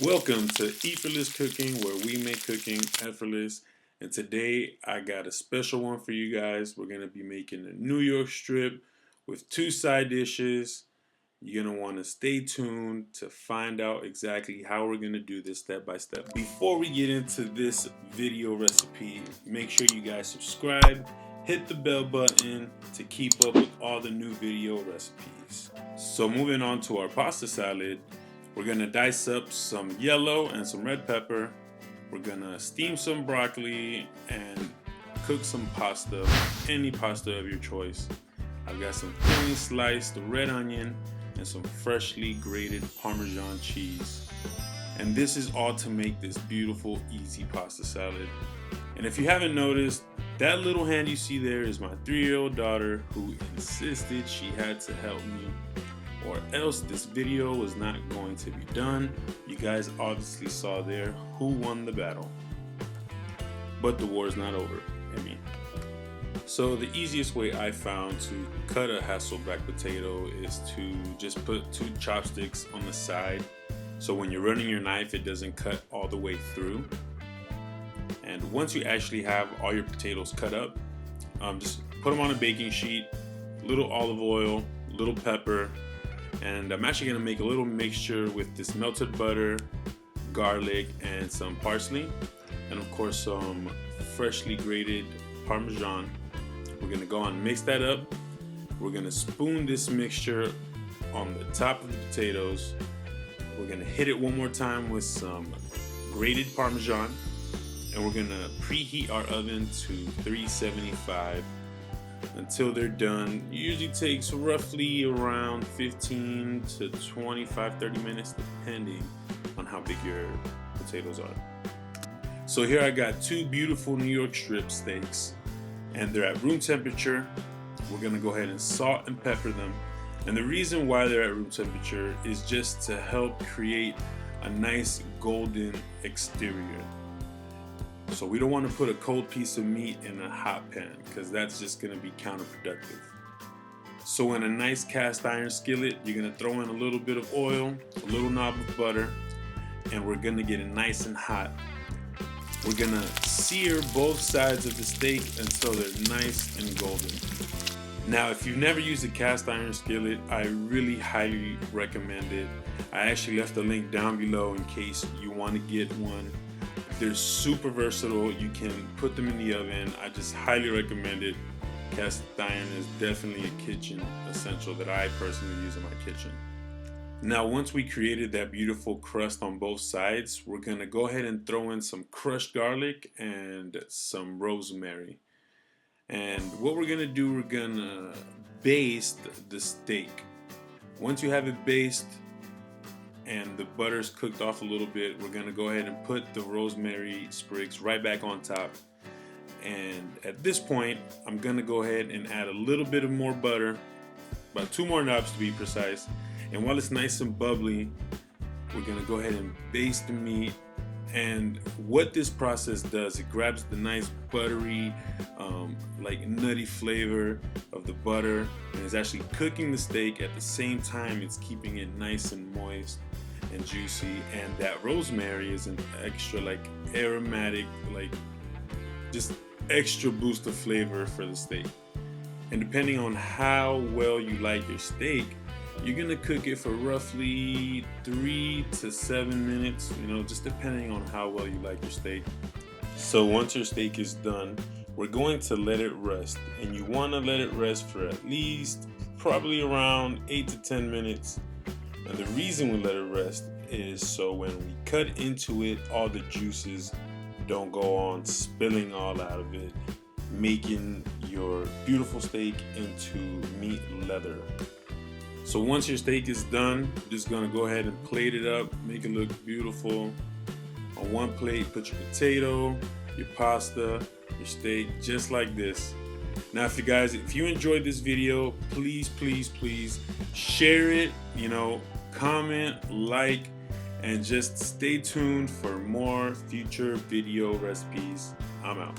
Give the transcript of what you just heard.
Welcome to Effortless Cooking, where we make cooking effortless. And today I got a special one for you guys. We're going to be making a New York strip with 2 side dishes. You're going to want to stay tuned to find out exactly how we're going to do this step by step. Before we get into this video recipe, make sure you guys subscribe, hit the bell button to keep up with all the new video recipes. So moving on to our pasta salad, we're going to dice up some yellow and some red pepper. We're going to steam some broccoli and cook some pasta, any pasta of your choice. I've got some thinly sliced red onion and some freshly grated Parmesan cheese. And this is all to make this beautiful, easy pasta salad. And if you haven't noticed, that little hand you see there is my 3-year-old daughter who insisted she had to help me, or else this video was not going to be done. You guys obviously saw there who won the battle. But the war is not over, I mean. So the easiest way I found to cut a Hasselback potato is to just put 2 chopsticks on the side, so when you're running your knife it doesn't cut all the way through. And once you actually have all your potatoes cut up, just put them on a baking sheet, a little olive oil, a little pepper, and I'm actually going to make a little mixture with this melted butter, garlic, and some parsley, and of course some freshly grated Parmesan. We're going to go on and mix that up. We're going to spoon this mixture on the top of the potatoes. We're going to hit it one more time with some grated Parmesan, and we're going to preheat our oven to 375 until they're done. It usually takes roughly around 15 to 25-30 minutes depending on how big your potatoes are. So here I got 2 beautiful New York strip steaks, and they're at room temperature. We're gonna go ahead and salt and pepper them, and the reason why they're at room temperature is just to help create a nice golden exterior. So we don't want to put a cold piece of meat in a hot pan, because that's just going to be counterproductive. So in a nice cast iron skillet, you're going to throw in a little bit of oil, a little knob of butter, and we're going to get it nice and hot. We're going to sear both sides of the steak until they're nice and golden. Now, if you've never used a cast iron skillet, I really highly recommend it. I actually left a link down below in case you want to get one. They're super versatile. You can put them in the oven. I just highly recommend it. Cast iron is definitely a kitchen essential that I personally use in my kitchen. Now, once we created that beautiful crust on both sides, we're gonna go ahead and throw in some crushed garlic and some rosemary. And what we're gonna do, we're gonna baste the steak. Once you have it basted and the butter's cooked off a little bit, we're gonna go ahead and put the rosemary sprigs right back on top. And at this point, I'm gonna go ahead and add a little bit of more butter, about 2 more knobs to be precise. And while it's nice and bubbly, we're gonna go ahead and baste the meat. And what this process does, it grabs the nice buttery, like nutty flavor of the butter, and it's actually cooking the steak at the same time it's keeping it nice and moist and juicy. And that rosemary is an extra like aromatic, like just extra boost of flavor for the steak. And depending on how well you like your steak, you're gonna cook it for roughly 3 to 7 minutes, just depending on how well you like your steak. So once your steak is done, we're going to let it rest, and you want to let it rest for at least probably around 8 to 10 minutes. And the reason we let it rest is so when we cut into it, all the juices don't go on spilling all out of it, making your beautiful steak into meat leather. So once your steak is done, you're just gonna go ahead and plate it up, make it look beautiful. On one plate, put your potato, your pasta, your steak, just like this. Now, if you enjoyed this video, please share it, comment, like, and just stay tuned for more future video recipes. I'm out.